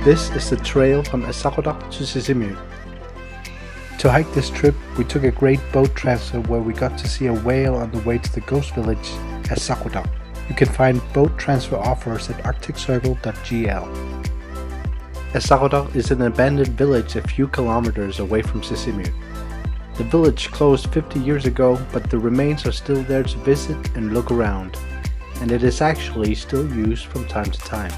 This is the trail from Assaqutaq to Sisimiut. To hike this trip, we took a great boat transfer where we got to see a whale on the way to the ghost village, Assaqutaq. You can find boat transfer offers at arcticcircle.gl. Assaqutaq is an abandoned village a few kilometers away from Sisimiut. The village closed 50 years ago, but the remains are still there to visit and look around, and it is actually still used from time to time.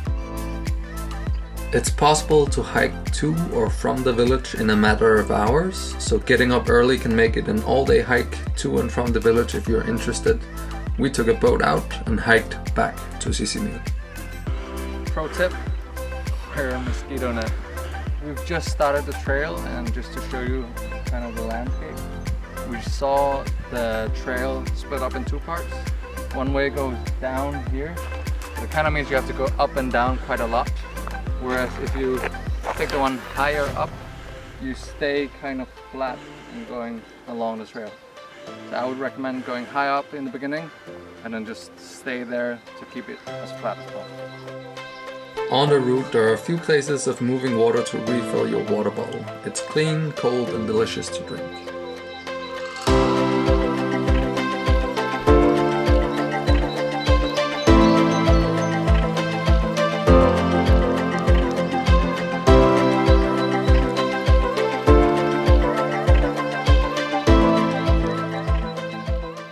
It's possible to hike to or from the village in a matter of hours, so getting up early can make it an all-day hike to and from the village if you're interested. We took a boat out and hiked back to Sisimiut. Pro tip, wear a mosquito net. We've just started the trail, and just to show you kind of the landscape, we saw the trail split up in two parts. One way goes down here, so it kind of means you have to go up and down quite a lot. Whereas if you take the one higher up, you stay kind of flat and going along the trail. So I would recommend going high up in the beginning and then just stay there to keep it as flat as possible. On the route there are a few places of moving water to refill your water bottle. It's clean, cold and delicious to drink.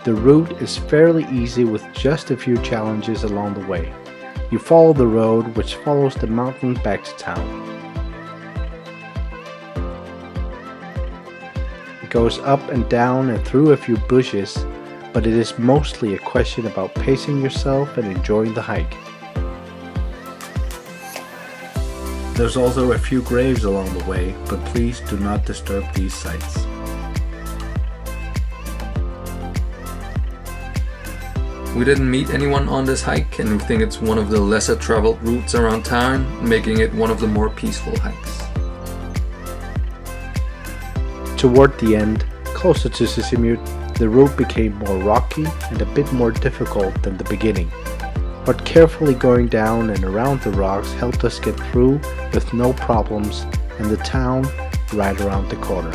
The route is fairly easy with just a few challenges along the way. You follow the road which follows the mountain back to town. It goes up and down and through a few bushes, but it is mostly a question about pacing yourself and enjoying the hike. There's also a few graves along the way, but please do not disturb these sites. We didn't meet anyone on this hike, and we think it's one of the lesser traveled routes around town, making it one of the more peaceful hikes. Toward the end, closer to Sisimiut, the route became more rocky and a bit more difficult than the beginning. But carefully going down and around the rocks helped us get through with no problems, and the town right around the corner.